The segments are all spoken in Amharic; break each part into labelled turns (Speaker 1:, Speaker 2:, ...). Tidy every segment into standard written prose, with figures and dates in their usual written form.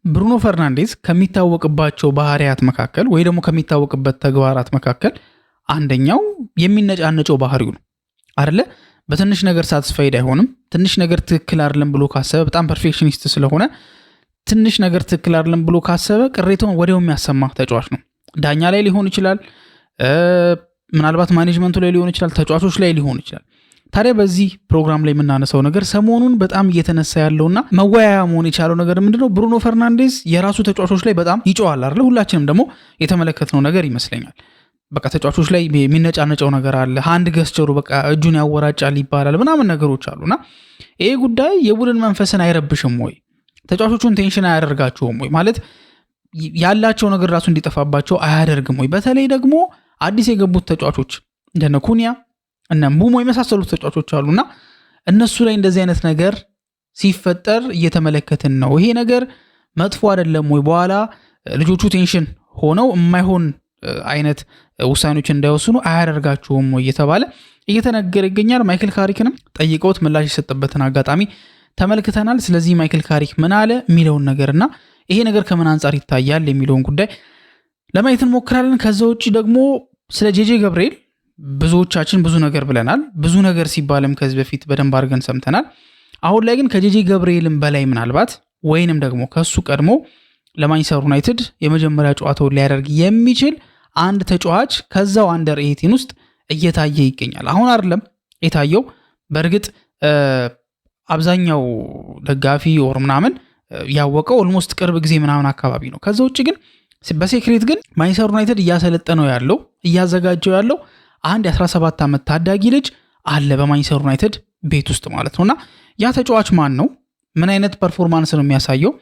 Speaker 1: ብሩኖ ፈርናንዴዝ ከሚታወቅባቸው ባህሪያት መካከል ወይ ደግሞ ከሚታወቅበት ተግባራት መካከል አንደኛው የሚነጫነጨው ባህሪው ነው አይደለ? በትንሽ ነገር ሳትስፋይድ አይሆንም። ትንሽ ነገር ትክክል አይደለም ብሎ ካሰበ በጣም ፐርፌክሽኒስት ስለሆነ ትንሽ ነገር ትክክል አይደለም ብሎ ካሰበ ቅሬታውን ወዲያው የሚያሰማ ተጫዋች ነው። ዳኛ ላይ ሊሆን ይችላል፣ ምናልባት ማኔጅመንቱ ላይ ሊሆን ይችላል፣ ተጫዋቾች ላይ ሊሆን ይችላል። ታዲያ በዚህ ፕሮግራም ላይ የምናነሳው ነገር ሰሞኑን በጣም እየተነሳ ያለውና መወያያ መሆን የቻለው ነገር ምንድነው? ብሩኖ ፈርናንዴዝ የራሱ ተጫዋቾች ላይ በጣም ይጮዋል አይደል? ሁላችንም ደግሞ የተመለከትነው ነገር ይመስለኛል። በቃ ተጫዋቾች ላይ የሚነጫነጨው ነገር አለ። ሃንድ ገስቸሩ በቃ እጁን ያወራጫል ይባላል ምናምን ነገሮች አሉና ይሄ ጉዳይ የቡድን መንፈስን አይረብሽም ወይ? ተጫዋቾቹን ቴንሽን አያደርጋቸውም ወይ? ማለት ያላቸው ነገር ራሱ እንዲጠፋባቸው አያደርግም ወይ? በተለይ ደግሞ አዲስ የገቡት ተጫዋቾች እንደነ ኩኒያ እና ምቡሞ የመሳሰሉት ተጫዋቾች አሉና እነሱ ላይ እንደዚህ አይነት ነገር ሲፈጠር እየተመለከትን ነው። ይሄ ነገር መጥፎ አይደለም ወይ? በኋላ ልጆቹ ቴንሽን ሆነው የማይሆን አይነት ውሳኔዎችን እንዳይወስኑ አያደርጋቸውም ወይ እየተባለ እየተነገረ ይገኛል። ማይክል ካሪክንም ጠይቀውት ምላሽ የሰጠበትን አጋጣሚ ተመልክተናል። ስለዚህ ማይክል ካሪክ ምን አለ የሚለውን ነገርና ይሄ ነገር ከምን አንጻር ይታያል የሚለውን ጉዳይ ለማየት እንሞክራለን። ከዛ ውጭ ደግሞ ስለ ጄጄ ገብርኤል ብዙዎቻችን ብዙ ነገር ብለናል። ብዙ ነገር ሲባልም ከዚህ በፊት በደንብ አድርገን ሰምተናል። አሁን ላይ ግን ከጄጄ ገብርኤልም በላይ ምናልባት ወይንም ደግሞ ከሱ ቀድሞ ለማንቸስተር ዩናይትድ የመጀመሪያ ጨዋታውን ሊያደርግ የሚችል አንድ ተጫዋች ከዛው አንደር 18 ውስጥ እየታየ ይገኛል። አሁን አይደለም የታየው፣ በእርግጥ አብዛኛው ደጋፊ ወር ምናምን ያወቀው ኦልሞስት ቅርብ ጊዜ ምናምን አካባቢ ነው። ከዛ ውጭ ግን በሴክሬት ግን ማንቸስተር ዩናይትድ እያሰለጠነው ያለው እያዘጋጀው ያለው አንድ የ17 ዓመት ታዳጊ ልጅ አለ በማንቸስተር ዩናይትድ ቤት ውስጥ ማለት ነውና ያ ተጫዋች ማን ነው? ምን አይነት ፐርፎርማንስ ነው የሚያሳየው?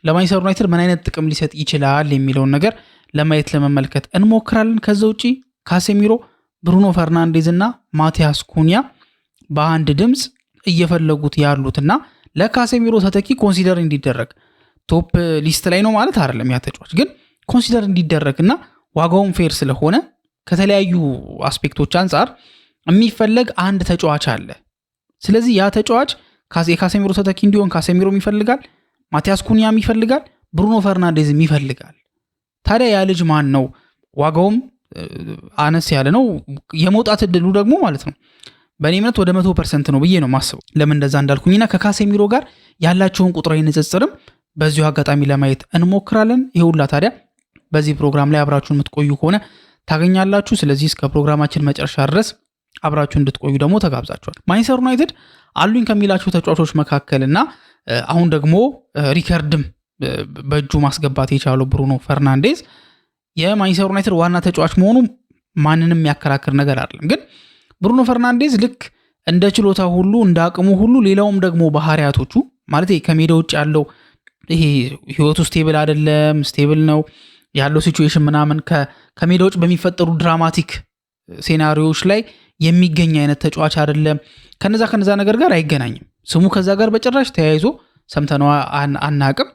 Speaker 1: ለማንቸስተር ዩናይትድ ምን አይነት ጥቅም ሊሰጥ ይችላል የሚለውን ነገር ለማየት ለመመልከት እንሞክራለን። ከዛ ውጪ ካሴሚሮ፣ ብሩኖ ፈርናንዴዝ እና ማቲያስ ኩኒያ በአንድ ድምፅ እየፈለጉት ያሉትና ለካሴሚሮ ተተኪ ኮንሲደር እንዲደረግ ቶፕ ሊስት ላይ ነው ማለት አይደለም። ያ ተጫዋች ግን ኮንሲደር እንዲደረግና ዋጋውን ፌር ስለሆነ ከተለያዩ አስፔክቶች አንጻር የሚፈለግ አንድ ተጫዋች አለ። ስለዚህ ያ ተጫዋች የካሴሚሮ ተተኪ እንዲሆን ካሴሚሮም ይፈልጋል፣ ማቲያስ ኩኒያም ይፈልጋል፣ ብሩኖ ፈርናንዴዝም ይፈልጋል። ታዲያ ያ ልጅ ማን ነው? ዋጋውም አነስ ያለ ነው። የመውጣት እድሉ ደግሞ ማለት ነው በእኔ እምነት ወደ 100% ነው ብዬ ነው ማስበው። ለምን እንደዛ እንዳልኩኝና ከካሴሚሮ ጋር ያላቸውን ቁጥራዊ ንጽጽርም በዚሁ አጋጣሚ ለማየት እንሞክራለን። ይሄውላ ታዲያ በዚህ ፕሮግራም ላይ አብራችሁን የምትቆዩ ከሆነ ታገኛላችሁ። ስለዚህ እስከ ፕሮግራማችን መጨረሻ ድረስ አብራችሁ እንድትቆዩ ደግሞ ተጋብዛችኋል። ማንቸስተር ዩናይትድ አሉኝ ከሚላቸው ተጫዋቾች መካከልና አሁን ደግሞ ሪከርድም በእጁ ማስገባት የቻለው ብሩኖ ፈርናንዴዝ የማንቸስተር ዩናይትድ ዋና ተጫዋች መሆኑ ማንንም የሚያከራክር ነገር አይደለም። ግን ብሩኖ ፈርናንዴዝ ልክ እንደ ችሎታ ሁሉ እንደ አቅሙ ሁሉ ሌላውም ደግሞ ባህሪያቶቹ ማለት ከሜዳ ውጭ ያለው ይሄ ህይወቱ ስቴብል አይደለም፣ ስቴብል ነው ያለው ሲቹዌሽን ምናምን ከሜዳ ውጭ በሚፈጠሩ ድራማቲክ ሴናሪዮዎች ላይ የሚገኝ አይነት ተጫዋች አይደለም። ከነዛ ነገር ጋር አይገናኝም። ስሙ ከዛ ጋር በጭራሽ ተያይዞ ሰምተነው አናቅም።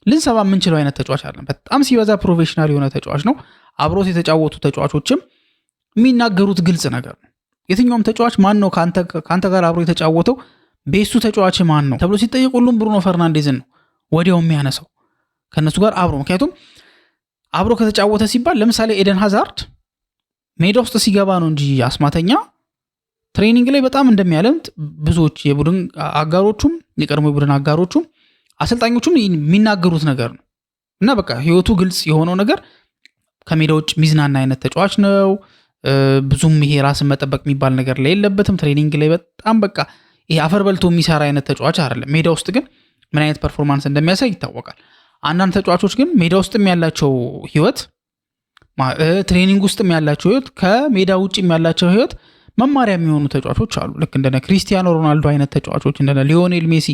Speaker 1: ልንሰማ የምንችለው አይነት ተጫዋች አይደለም። በጣም ሲበዛ ፕሮፌሽናል የሆነ ተጫዋች ነው። አብሮት የተጫወቱ ተጫዋቾችም የሚናገሩት ግልጽ ነገር ነው። የትኛውም ተጫዋች ማን ነው ከአንተ ጋር አብሮ የተጫወተው ቤሱ ተጫዋች ማን ነው ተብሎ ሲጠየቅ ሁሉም ብሩኖ ፈርናንዴዝን ነው ወዲያው የሚያነሳው ከነሱ ጋር አብሮ። ምክንያቱም አብሮ ከተጫወተ ሲባል ለምሳሌ ኤደን ሃዛርድ ሜዳ ውስጥ ሲገባ ነው እንጂ አስማተኛ ትሬኒንግ ላይ በጣም እንደሚያለምጥ ብዙዎች የቡድን አጋሮቹም የቀድሞ የቡድን አጋሮቹም አሰልጣኞቹም የሚናገሩት ነገር ነው እና በቃ ህይወቱ ግልጽ የሆነው ነገር ከሜዳ ውጭ ሚዝናና አይነት ተጫዋች ነው። ብዙም ይሄ ራስን መጠበቅ የሚባል ነገር ላይ የለበትም። ትሬኒንግ ላይ በጣም በቃ ይሄ አፈር በልቶ የሚሰራ አይነት ተጫዋች አይደለም። ሜዳ ውስጥ ግን ምን አይነት ፐርፎርማንስ እንደሚያሳይ ይታወቃል። አንዳንድ ተጫዋቾች ግን ሜዳ ውስጥም ያላቸው ህይወት፣ ትሬኒንግ ውስጥም ያላቸው ህይወት፣ ከሜዳ ውጭም ያላቸው ህይወት መማሪያ የሚሆኑ ተጫዋቾች አሉ። ልክ እንደነ ክሪስቲያኖ ሮናልዶ አይነት ተጫዋቾች፣ እንደነ ሊዮኔል ሜሲ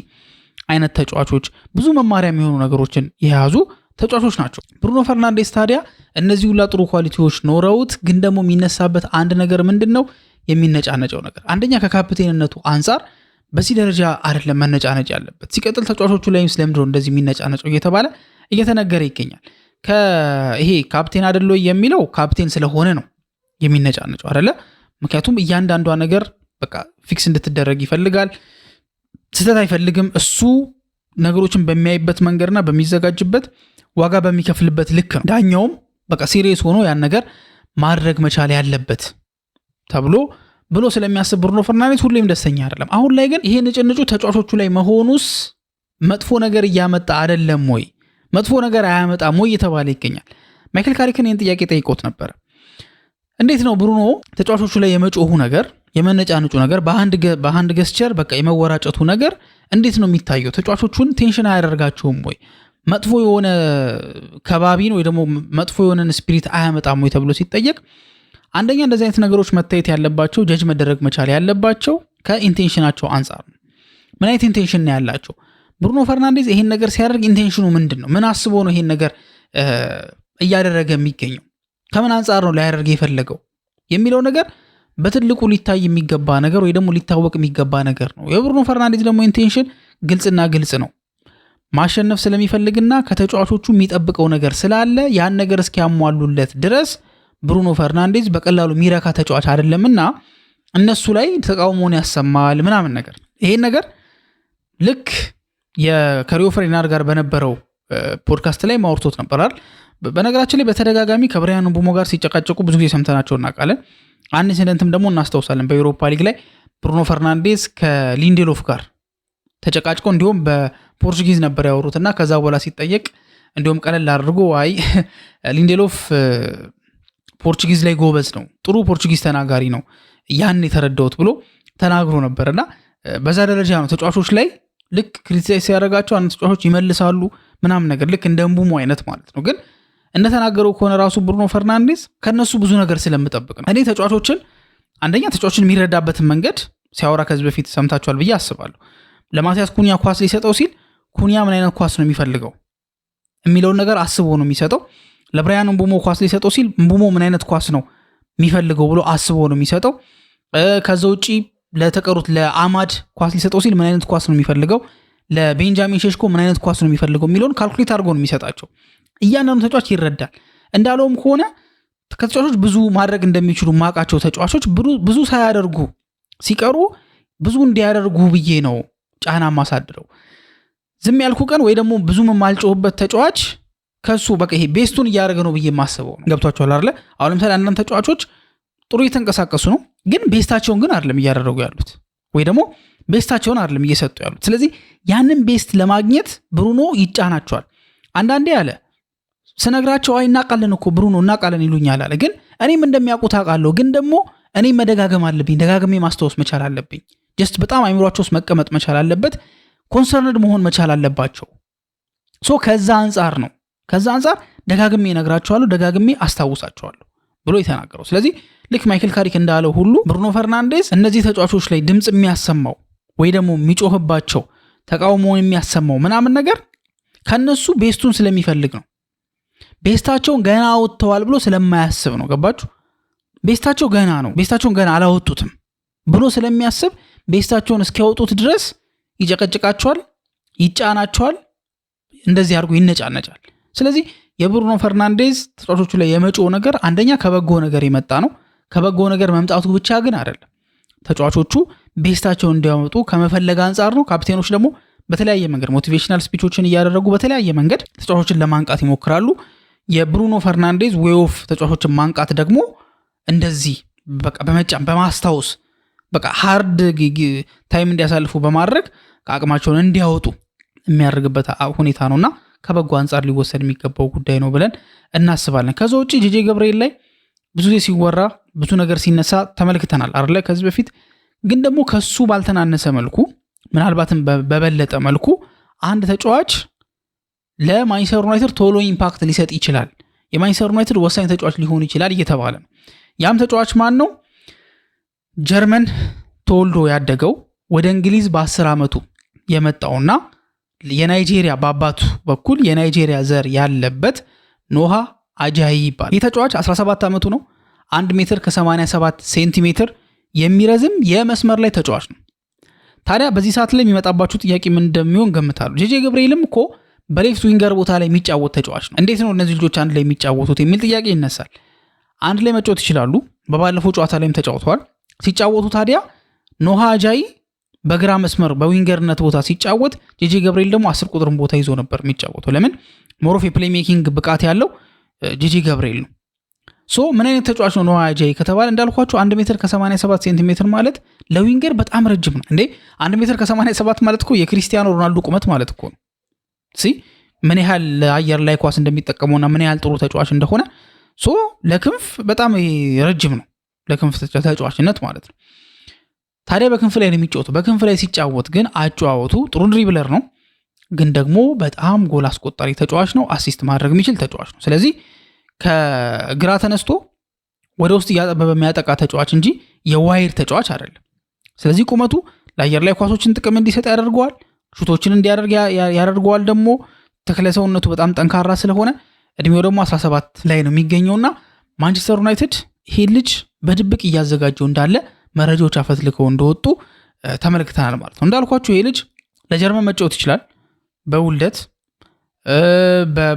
Speaker 1: አይነት ተጫዋቾች ብዙ መማሪያ የሚሆኑ ነገሮችን የያዙ ተጫዋቾች ናቸው። ብሩኖ ፈርናንዴዝ ታዲያ እነዚህ ሁላ ጥሩ ኳሊቲዎች ኖረውት ግን ደግሞ የሚነሳበት አንድ ነገር ምንድነው? የሚነጫነጨው ነገር። አንደኛ ከካፕቴንነቱ አንጻር በዚህ ደረጃ አይደለም መነጫነጭ ያለበት። ሲቀጥል ተጫዋቾቹ ላይም ስለምንድነው እንደዚህ የሚነጫነጨው እየተባለ እየተነገረ ይገኛል። ይሄ ካፕቴን አይደለ የሚለው ካፕቴን ስለሆነ ነው የሚነጫነጨው አይደለ? ምክንያቱም እያንዳንዷ ነገር በቃ ፊክስ እንድትደረግ ይፈልጋል። ስህተት አይፈልግም። እሱ ነገሮችን በሚያይበት መንገድና በሚዘጋጅበት ዋጋ በሚከፍልበት ልክ ነው ዳኛውም በቃ ሲሪየስ ሆኖ ያን ነገር ማድረግ መቻል ያለበት ተብሎ ብሎ ስለሚያስብ ብሩኖ ፈርናንዴዝ ሁሌም ደስተኛ አይደለም። አሁን ላይ ግን ይሄ ንጭንጩ ተጫዋቾቹ ላይ መሆኑስ መጥፎ ነገር እያመጣ አይደለም ወይ መጥፎ ነገር አያመጣም ወይ እየተባለ ይገኛል። ማይክል ካሪክን ይህን ጥያቄ ጠይቆት ነበር። እንዴት ነው ብሩኖ ተጫዋቾቹ ላይ የመጮሁ ነገር የመነጫነጩ ነገር በአንድ ገስቸር በቃ የመወራጨቱ ነገር እንዴት ነው የሚታየው? ተጫዋቾቹን ቴንሽን አያደርጋቸውም ወይ? መጥፎ የሆነ ከባቢን ወይ ደግሞ መጥፎ የሆነን ስፒሪት አያመጣም ወይ ተብሎ ሲጠየቅ አንደኛ እንደዚህ አይነት ነገሮች መታየት ያለባቸው ጀጅ መደረግ መቻል ያለባቸው ከኢንቴንሽናቸው አንጻር ነው። ምን አይነት ኢንቴንሽን ነው ያላቸው? ብሩኖ ፈርናንዴዝ ይሄን ነገር ሲያደርግ ኢንቴንሽኑ ምንድን ነው? ምን አስቦ ነው ይሄን ነገር እያደረገ የሚገኘው? ከምን አንጻር ነው ሊያደርግ የፈለገው የሚለው ነገር በትልቁ ሊታይ የሚገባ ነገር ወይ ደግሞ ሊታወቅ የሚገባ ነገር ነው። የብሩኖ ፈርናንዴዝ ደግሞ ኢንቴንሽን ግልጽና ግልጽ ነው። ማሸነፍ ስለሚፈልግና ከተጫዋቾቹ የሚጠብቀው ነገር ስላለ ያን ነገር እስኪያሟሉለት ድረስ ብሩኖ ፈርናንዴዝ በቀላሉ ሚረካ ተጫዋች አይደለምና እነሱ ላይ ተቃውሞን ያሰማል ምናምን ነገር። ይሄን ነገር ልክ የከሪዮ ፈርዲናንድ ጋር በነበረው ፖድካስት ላይ ማውርቶት ነበራል። በነገራችን ላይ በተደጋጋሚ ከብራያን ምቡሞ ጋር ሲጨቃጨቁ ብዙ ጊዜ ሰምተናቸው እናውቃለን። አንድ ኢንሲደንትም ደግሞ እናስታውሳለን። በዩሮፓ ሊግ ላይ ብሩኖ ፈርናንዴዝ ከሊንዴሎፍ ጋር ተጨቃጭቀው እንዲሁም በፖርቹጊዝ ነበር ያወሩትና ከዛ በኋላ ሲጠየቅ እንዲሁም ቀለል አድርጎ አይ ሊንዴሎፍ ፖርቹጊዝ ላይ ጎበዝ ነው፣ ጥሩ ፖርቹጊዝ ተናጋሪ ነው፣ ያን የተረዳሁት ብሎ ተናግሮ ነበርና በዛ ደረጃ ነው ተጫዋቾች ላይ ልክ ክሪቲሳይዝ ሲያደርጋቸው አንድ ተጫዋቾች ይመልሳሉ ምናምን ነገር ልክ እንደ ምቡሞ አይነት ማለት ነው። ግን እንደተናገረው ከሆነ ራሱ ብሩኖ ፈርናንዴዝ ከነሱ ብዙ ነገር ስለምጠብቅ ነው። እኔ ተጫዋቾችን አንደኛ ተጫዋቾችን የሚረዳበትን መንገድ ሲያወራ ከዚህ በፊት ሰምታችኋል ብዬ አስባለሁ። ለማቲያስ ኩኒያ ኳስ ሊሰጠው ሲል ኩኒያ ምን አይነት ኳስ ነው የሚፈልገው የሚለውን ነገር አስቦ ነው የሚሰጠው። ለብራያን ምቡሞ ኳስ ሊሰጠው ሲል ምቡሞ ምን አይነት ኳስ ነው የሚፈልገው ብሎ አስቦ ነው የሚሰጠው። ከዛ ውጪ ለተቀሩት ለአማድ ኳስ ሊሰጠው ሲል ምን አይነት ኳስ ነው የሚፈልገው፣ ለቤንጃሚን ሼሽኮ ምን አይነት ኳስ ነው የሚፈልገው የሚለውን ካልኩሌት አድርጎ ነው የሚሰጣቸው። እያንዳንዱ ተጫዋች ይረዳል። እንዳለውም ከሆነ ከተጫዋቾች ብዙ ማድረግ እንደሚችሉ ማቃቸው ተጫዋቾች ብዙ ሳያደርጉ ሲቀሩ ብዙ እንዲያደርጉ ብዬ ነው ጫና ማሳድረው። ዝም ያልኩ ቀን ወይ ደግሞ ብዙ የማልጮህበት ተጫዋች ከሱ በቃ ይሄ ቤስቱን እያደረገ ነው ብዬ ማስበው ነው። ገብቷቸዋል አይደለ? አሁን ለምሳሌ አንዳንድ ተጫዋቾች ጥሩ እየተንቀሳቀሱ ነው፣ ግን ቤስታቸውን ግን አይደለም እያደረጉ ያሉት ወይ ደግሞ ቤስታቸውን አይደለም እየሰጡ ያሉት። ስለዚህ ያንን ቤስት ለማግኘት ብሩኖ ይጫናቸዋል። አንዳንዴ አለ ስነግራቸው አይ እናቃለን እኮ ብሩኖ እናቃለን ይሉኛል አለ። ግን እኔም እንደሚያውቁት አውቃለሁ፣ ግን ደግሞ እኔ መደጋገም አለብኝ፣ ደጋግሜ ማስታወስ መቻል አለብኝ። ጀስት በጣም አይምሯቸው ውስጥ መቀመጥ መቻል አለበት፣ ኮንሰርንድ መሆን መቻል አለባቸው። ከዛ አንጻር ደጋግሜ እነግራቸዋለሁ፣ ደጋግሜ አስታውሳቸዋለሁ ብሎ የተናገረው። ስለዚህ ልክ ማይክል ካሪክ እንዳለው ሁሉ ብሩኖ ፈርናንዴዝ እነዚህ ተጫዋቾች ላይ ድምፅ የሚያሰማው ወይ ደግሞ የሚጮህባቸው ተቃውሞውን የሚያሰማው ምናምን ነገር ከነሱ ቤስቱን ስለሚፈልግ ነው። ቤስታቸውን ገና አወጥተዋል ብሎ ስለማያስብ ነው። ገባችሁ? ቤስታቸው ገና ነው፣ ቤስታቸውን ገና አላወጡትም ብሎ ስለሚያስብ ቤስታቸውን እስኪያወጡት ድረስ ይጨቀጭቃቸዋል፣ ይጫናቸዋል፣ እንደዚህ አድርጎ ይነጫነጫል። ስለዚህ የብሩኖ ፈርናንዴዝ ተጫዋቾቹ ላይ የመጮህ ነገር አንደኛ ከበጎ ነገር የመጣ ነው። ከበጎ ነገር መምጣቱ ብቻ ግን አይደለም፣ ተጫዋቾቹ ቤስታቸውን እንዲያወጡ ከመፈለግ አንጻር ነው። ካፕቴኖች ደግሞ በተለያየ መንገድ ሞቲቬሽናል ስፒቾችን እያደረጉ በተለያየ መንገድ ተጫዋቾችን ለማንቃት ይሞክራሉ። የብሩኖ ፈርናንዴዝ ዌይ ኦፍ ተጫዋቾችን ማንቃት ደግሞ እንደዚህ በቃ በመጫን በማስታወስ በቃ ሃርድ ታይም እንዲያሳልፉ በማድረግ ከአቅማቸውን እንዲያወጡ የሚያደርግበት ሁኔታ ነውና ከበጎ አንጻር ሊወሰድ የሚገባው ጉዳይ ነው ብለን እናስባለን። ከዛ ውጪ ጄጄ ገብርኤል ላይ ብዙ ጊዜ ሲወራ ብዙ ነገር ሲነሳ ተመልክተናል አይደለ? ከዚህ በፊት ግን ደግሞ ከሱ ባልተናነሰ መልኩ ምናልባትም በበለጠ መልኩ አንድ ተጫዋች ለማንቸስተር ዩናይትድ ቶሎ ኢምፓክት ሊሰጥ ይችላል፣ የማንቸስተር ዩናይትድ ወሳኝ ተጫዋች ሊሆን ይችላል እየተባለ ነው። ያም ተጫዋች ማን ነው? ጀርመን ተወልዶ ያደገው ወደ እንግሊዝ በ10 ዓመቱ የመጣውና የናይጄሪያ በአባቱ በኩል የናይጄሪያ ዘር ያለበት ኖሃ አጃይ ይባላል። ይህ ተጫዋች 17 ዓመቱ ነው። 1 ሜትር ከ87 ሴንቲሜትር የሚረዝም የመስመር ላይ ተጫዋች ነው። ታዲያ በዚህ ሰዓት ላይ የሚመጣባችሁ ጥያቄ ምን እንደሚሆን ገምታሉ። ጄጄ ገብርኤልም እኮ በሌፍት ዊንገር ቦታ ላይ የሚጫወት ተጫዋች ነው። እንዴት ነው እነዚህ ልጆች አንድ ላይ የሚጫወቱት የሚል ጥያቄ ይነሳል። አንድ ላይ መጫወት ይችላሉ። በባለፈው ጨዋታ ላይም ተጫውተዋል። ሲጫወቱ ታዲያ ኖሃ አጃይ በግራ መስመር በዊንገርነት ቦታ ሲጫወት ጄጄ ገብርኤል ደግሞ 10 ቁጥርን ቦታ ይዞ ነበር የሚጫወተው። ለምን ሞሮፍ የፕሌይ ሜኪንግ ብቃት ያለው ጄጄ ገብርኤል ነው። ሶ ምን አይነት ተጫዋች ነው ኖሃ አጃይ ከተባለ እንዳልኳችሁ 1 ሜትር ከ87 ሴንቲሜትር ማለት ለዊንገር በጣም ረጅም ነው እንዴ። 1 ሜትር ከ87 ማለት እኮ የክሪስቲያኖ ሮናልዶ ቁመት ማለት እኮ ነው። ምን ያህል አየር ላይ ኳስ እንደሚጠቀመውና ምን ያህል ጥሩ ተጫዋች እንደሆነ ሶ ለክንፍ በጣም ረጅም ነው፣ ለክንፍ ተጫዋችነት ማለት ነው። ታዲያ በክንፍ ላይ ነው የሚጫወተው። በክንፍ ላይ ሲጫወት ግን አጫዋወቱ ጥሩ ድሪብለር ነው፣ ግን ደግሞ በጣም ጎል አስቆጣሪ ተጫዋች ነው፣ አሲስት ማድረግ የሚችል ተጫዋች ነው። ስለዚህ ከግራ ተነስቶ ወደ ውስጥ እያጠበበ የሚያጠቃ ተጫዋች እንጂ የዋይር ተጫዋች አይደለም። ስለዚህ ቁመቱ ለአየር ላይ ኳሶችን ጥቅም እንዲሰጥ ያደርገዋል፣ ሹቶችን እንዲያደርግ ያደርገዋል። ደግሞ ተክለ ሰውነቱ በጣም ጠንካራ ስለሆነ እድሜው ደግሞ 17 ላይ ነው የሚገኘውና ማንቸስተር ዩናይትድ ይሄ ልጅ በድብቅ እያዘጋጀው እንዳለ መረጃዎች አፈትልከው እንደወጡ ተመልክተናል ማለት ነው። እንዳልኳችሁ ይሄ ልጅ ለጀርመን መጫወት ይችላል በውልደት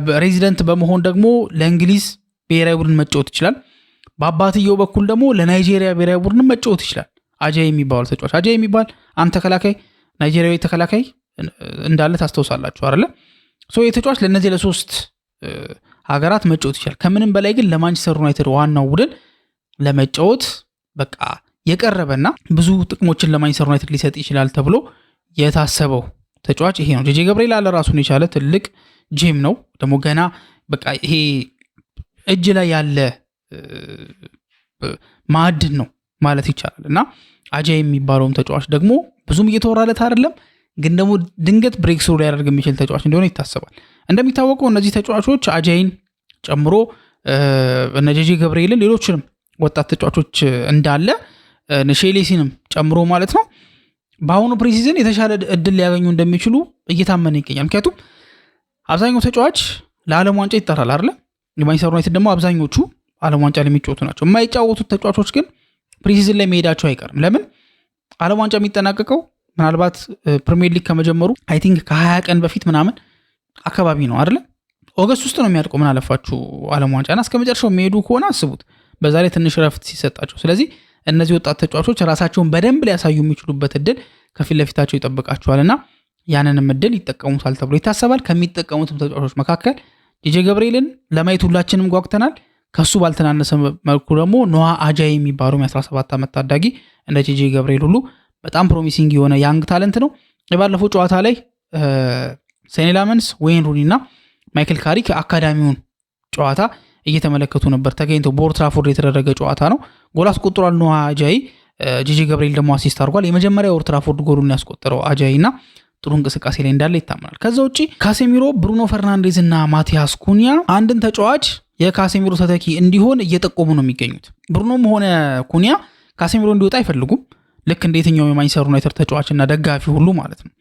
Speaker 1: በሬዚደንት በመሆን ደግሞ ለእንግሊዝ ብሔራዊ ቡድን መጫወት ይችላል። በአባትየው በኩል ደግሞ ለናይጄሪያ ብሔራዊ ቡድን መጫወት ይችላል። አጃይ የሚባል ተጫዋች አጃይ የሚባል አንድ ተከላካይ ናይጄሪያዊ ተከላካይ እንዳለ ታስተውሳላችሁ አይደለ? ሶ የተጫዋች ለነዚህ ለሶስት ሀገራት መጫወት ይችላል። ከምንም በላይ ግን ለማንቸስተር ዩናይትድ ዋናው ቡድን ለመጫወት በቃ የቀረበና ብዙ ጥቅሞችን ለማንቸስተር ዩናይትድ ሊሰጥ ይችላል ተብሎ የታሰበው ተጫዋች ይሄ ነው። ጄጄ ገብርኤል አለ ራሱን የቻለ ትልቅ ጄም ነው። ደግሞ ገና በቃ ይሄ እጅ ላይ ያለ ማዕድን ነው ማለት ይቻላል። እና አጃይ የሚባለውም ተጫዋች ደግሞ ብዙም እየተወራለት አይደለም፣ ግን ደግሞ ድንገት ብሬክ ስሩ ሊያደርግ የሚችል ተጫዋች እንደሆነ ይታሰባል። እንደሚታወቀው እነዚህ ተጫዋቾች አጃይን ጨምሮ እነ ጄጄ ገብርኤልን ሌሎችንም ወጣት ተጫዋቾች እንዳለ ሼሌሲንም ጨምሮ ማለት ነው በአሁኑ ፕሪሲዝን የተሻለ እድል ሊያገኙ እንደሚችሉ እየታመነ ይገኛል። ምክንያቱም አብዛኛው ተጫዋች ለዓለም ዋንጫ ይጠራል አይደለ? የማንቸስተር ዩናይትድ ደግሞ አብዛኞቹ ዓለም ዋንጫ ለሚጫወቱ ናቸው። የማይጫወቱት ተጫዋቾች ግን ፕሪሲዝን ላይ መሄዳቸው አይቀርም። ለምን ዓለም ዋንጫ የሚጠናቀቀው ምናልባት ፕሪሚየር ሊግ ከመጀመሩ አይ ቲንክ ከ20 ቀን በፊት ምናምን አካባቢ ነው አይደለ? ኦገስት ውስጥ ነው የሚያልቀው ምን አለፋችሁ ዓለም ዋንጫና እስከ መጨረሻው የሚሄዱ ከሆነ አስቡት፣ በዛ ላይ ትንሽ ረፍት ሲሰጣቸው። ስለዚህ እነዚህ ወጣት ተጫዋቾች ራሳቸውን በደንብ ሊያሳዩ የሚችሉበት እድል ከፊት ለፊታቸው ይጠብቃቸዋልና ያንንም እድል ይጠቀሙታል ተብሎ ይታሰባል። ከሚጠቀሙትም ተጫዋቾች መካከል ጄጄ ገብርኤልን ለማየት ሁላችንም ጓጉተናል። ከሱ ባልተናነሰ መልኩ ደግሞ ኖሃ አጃይ የሚባለው የ17 ዓመት ታዳጊ እንደ ጄጄ ገብርኤል ሁሉ በጣም ፕሮሚሲንግ የሆነ ያንግ ታለንት ነው። የባለፈው ጨዋታ ላይ ሴኒ ላመንስ፣ ዌይን ሩኒ እና ማይክል ካሪክ አካዳሚውን ጨዋታ እየተመለከቱ ነበር ተገኝተው። በኦልድ ትራፎርድ የተደረገ ጨዋታ ነው። ጎል አስቆጥሯል ኖሃ አጃይ፣ ጄጄ ገብርኤል ደግሞ አሲስት አድርጓል። የመጀመሪያ ኦልድ ትራፎርድ ጎሉን ያስቆጠረው አጃይ እና ጥሩ እንቅስቃሴ ላይ እንዳለ ይታመናል። ከዛ ውጪ ካሴሚሮ፣ ብሩኖ ፈርናንዴዝ እና ማቲያስ ኩኒያ አንድን ተጫዋች የካሴሚሮ ተተኪ እንዲሆን እየጠቆሙ ነው የሚገኙት። ብሩኖም ሆነ ኩኒያ ካሴሚሮ እንዲወጣ አይፈልጉም፣ ልክ እንደ የትኛው የማንቸስተር ዩናይትድ ተጫዋችና ደጋፊ ሁሉ ማለት ነው።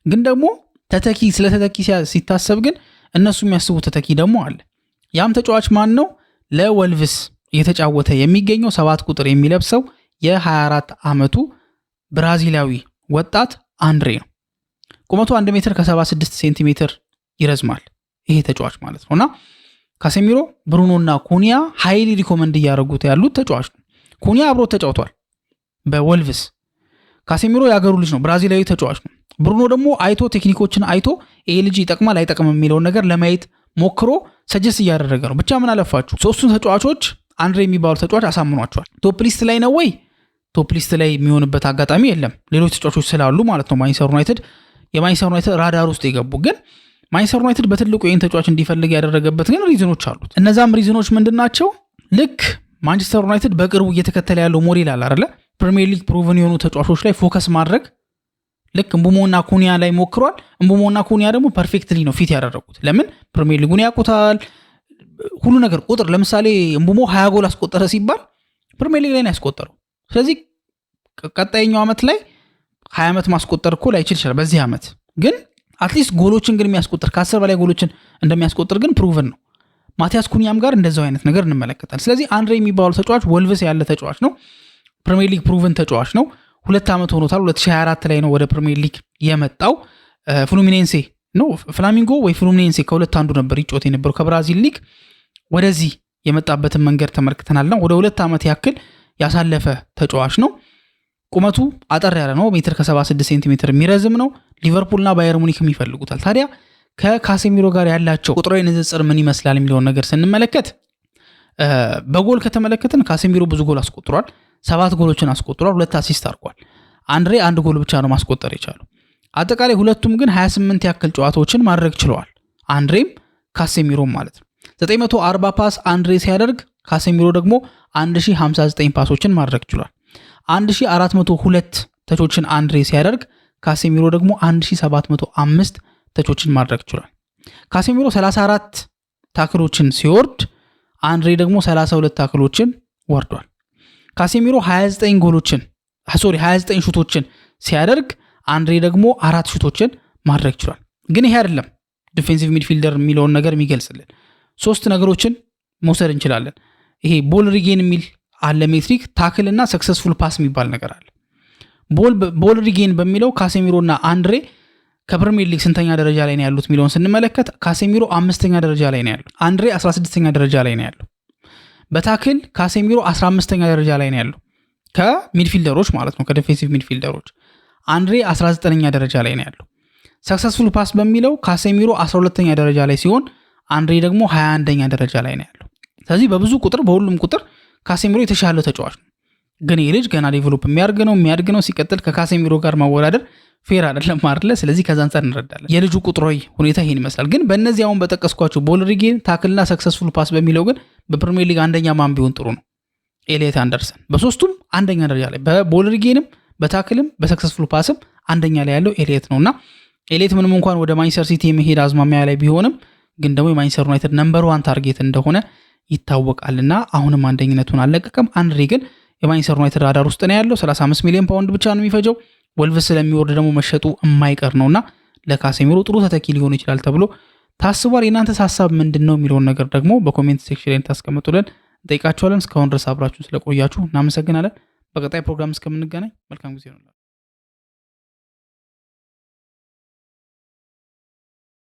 Speaker 1: ግን ደግሞ ተተኪ ስለ ተተኪ ሲታሰብ ግን እነሱ የሚያስቡት ተተኪ ደግሞ አለ። ያም ተጫዋች ማን ነው? ለወልቭስ እየተጫወተ የሚገኘው 7 ቁጥር የሚለብሰው የ24 ዓመቱ ብራዚላዊ ወጣት አንድሬ ነው። ቁመቱ 1 ሜትር ከ76 ሴንቲሜትር ይረዝማል ይሄ ተጫዋች ማለት ነውና ካሴሚሮ፣ ብሩኖ እና ኩኒያ ሃይሊ ሪኮመንድ እያደረጉት ያሉት ተጫዋች ነው። ኩኒያ አብሮት ተጫውቷል በወልቭስ። ካሴሚሮ ያገሩ ልጅ ነው፣ ብራዚላዊ ተጫዋች ነው። ብሩኖ ደግሞ አይቶ ቴክኒኮችን አይቶ ይሄ ልጅ ይጠቅማል አይጠቅም የሚለውን ነገር ለማየት ሞክሮ ሰጀስት እያደረገ ነው። ብቻ ምን አለፋችሁ ሶስቱን ተጫዋቾች አንድሬ የሚባሉ ተጫዋች አሳምኗቸዋል። ቶፕ ሊስት ላይ ነው ወይ? ቶፕ ሊስት ላይ የሚሆንበት አጋጣሚ የለም፣ ሌሎች ተጫዋቾች ስላሉ ማለት ነው። ማንቸስተር ዩናይትድ የማንቸስተር ዩናይትድ ራዳር ውስጥ የገቡ ግን ማንቸስተር ዩናይትድ በትልቁ ይህን ተጫዋች እንዲፈልግ ያደረገበት ግን ሪዝኖች አሉት። እነዛም ሪዝኖች ምንድን ናቸው? ልክ ማንቸስተር ዩናይትድ በቅርቡ እየተከተለ ያለው ሞዴል አለ አይደለ? ፕሪሚየር ሊግ ፕሩቭን የሆኑ ተጫዋቾች ላይ ፎከስ ማድረግ ልክ እምቡሞና ኩኒያ ላይ ሞክሯል። እምቡሞና ኩኒያ ደግሞ ፐርፌክትሊ ነው ፊት ያደረጉት። ለምን? ፕሪሚየር ሊጉን ያውቁታል፣ ሁሉ ነገር ቁጥር። ለምሳሌ እምቡሞ 20 ጎል አስቆጠረ ሲባል ፕሪሚየር ሊግ ላይ ነው ያስቆጠረው። ስለዚህ ቀጣይኛው ዓመት ላይ 20 ዓመት ማስቆጠር እኮ ላይችል ይችላል። በዚህ ዓመት ግን አትሊስት ጎሎችን ግን የሚያስቆጥር ከ10 በላይ ጎሎችን እንደሚያስቆጥር ግን ፕሩቭን ነው። ማቲያስ ኩኒያም ጋር እንደዛው አይነት ነገር እንመለከታል። ስለዚህ አንድሬ የሚባለው ተጫዋች ወልቭስ ያለ ተጫዋች ነው። ፕሪሚየር ሊግ ፕሩቭን ተጫዋች ነው። 2 ዓመት ሆኖታል። 2024 ላይ ነው ወደ ፕሪሚየር ሊግ የመጣው። ፍሉሚኔንሴ ነው ፍላሚንጎ ወይ ፍሉሚኔንሴ ከሁለት አንዱ ነበር ይጮት የነበረው ከብራዚል ሊግ ወደዚህ የመጣበትን መንገድ ተመልክተናልና ወደ 2 ዓመት ያክል ያሳለፈ ተጫዋች ነው። ቁመቱ አጠር ያለ ነው። ሜትር ከ76 ሴንቲሜትር የሚረዝም ነው። ሊቨርፑልና ባየር ሙኒክም ይፈልጉታል። ታዲያ ከካሴሚሮ ጋር ያላቸው ቁጥራዊ ንጽጽር ምን ይመስላል የሚለውን ነገር ስንመለከት በጎል ከተመለከትን ካሴሚሮ ብዙ ጎል አስቆጥሯል። 7 ጎሎችን አስቆጥሯል። 2 አሲስት አድርጓል። አንድሬ 1 ጎል ብቻ ነው ማስቆጠር የቻለው። አጠቃላይ ሁለቱም ግን 28 ያክል ጨዋታዎችን ማድረግ ችለዋል። አንድሬም ካሴሚሮም ማለት ነው። 940 ፓስ አንድሬ ሲያደርግ ካሴሚሮ ደግሞ 1059 ፓሶችን ማድረግ ችሏል። 1402 ተቾችን አንድሬ ሲያደርግ ካሴሚሮ ደግሞ 1705 ተቾችን ማድረግ ችሏል። ካሴሚሮ 34 ታክሎችን ሲወርድ አንድሬ ደግሞ 32 ታክሎችን ወርዷል። ካሴሚሮ 29 ሹቶችን ሲያደርግ አንድሬ ደግሞ 4 ሹቶችን ማድረግ ችሏል። ግን ይሄ አይደለም ዲፌንሲቭ ሚድፊልደር የሚለውን ነገር የሚገልጽልን 3 ነገሮችን መውሰድ እንችላለን። ይሄ ቦል ሪጌን የሚል አለ ሜትሪክ፣ ታክል እና ሰክሰስፉል ፓስ የሚባል ነገር አለ። ቦል ሪጌን በሚለው ካሴሚሮ እና አንድሬ ከፕሪሚየር ሊግ ስንተኛ ደረጃ ላይ ነው ያሉት የሚለውን ስንመለከት ካሴሚሮ 5ኛ ደረጃ ላይ ነው ያለው። አንድሬ 16ኛ ደረጃ ላይ ነው ያለው። በታክል ካሴሚሮ 15ኛ ደረጃ ላይ ነው ያለው ከሚድፊልደሮች ማለት ነው፣ ከዲፌንሲቭ ሚድፊልደሮች። አንድሬ 19ኛ ደረጃ ላይ ነው ያለው። ሰክሰስፉል ፓስ በሚለው ካሴሚሮ 12ኛ ደረጃ ላይ ሲሆን አንድሬ ደግሞ 21ኛ ደረጃ ላይ ነው ያለው። ስለዚህ በብዙ ቁጥር በሁሉም ቁጥር ካሴሚሮ የተሻለ ተጫዋች ነው። ግን ይህ ልጅ ገና ዴቨሎፕ የሚያድግ ነው። ሲቀጥል ከካሴሚሮ ጋር ማወዳደር ፌር አይደለም አይደለ? ስለዚህ ከዛ አንፃር እንረዳለን። የልጁ ቁጥራዊ ሁኔታ ይሄን ይመስላል። ግን በእነዚህ አሁን በጠቀስኳቸው ቦል ሪጌን፣ ታክልና ሰክሰስፉል ፓስ በሚለው ግን በፕሪሚየር ሊግ አንደኛ ማን ቢሆን ጥሩ ነው? ኤሊየት አንደርሰን። በሶስቱም አንደኛ ደረጃ ላይ በቦል ሪጌንም በታክልም በሰክሰስፉል ፓስም አንደኛ ላይ ያለው ኤሊየት ነውና ኤሊየት ምንም እንኳን ወደ ማንቸስተር ሲቲ የመሄድ አዝማሚያ ላይ ቢሆንም ግን ደግሞ የማንቸስተር ዩናይትድ ነምበር 1 ታርጌት እንደሆነ ይታወቃልና አሁንም አንደኝነቱን አልለቀቀም። አንድሬ ግን የማንቸስተር ዩናይትድ ራዳር ውስጥ ነው ያለው። 35 ሚሊዮን ፓውንድ ብቻ ነው የሚፈጀው። ወልቭስ ስለሚወርድ ደግሞ መሸጡ የማይቀር ነውና ለካሴሚሮ ጥሩ ተተኪ ሊሆን ይችላል ተብሎ ታስቧል። የእናንተስ ሀሳብ ምንድን ነው የሚለውን ነገር ደግሞ በኮሜንት ሴክሽን ላይ ታስቀምጡልን እንጠይቃችኋለን። እስካሁን ድረስ አብራችሁን ስለቆያችሁ እናመሰግናለን። በቀጣይ ፕሮግራም እስከምንገናኝ መልካም ጊዜ ነው።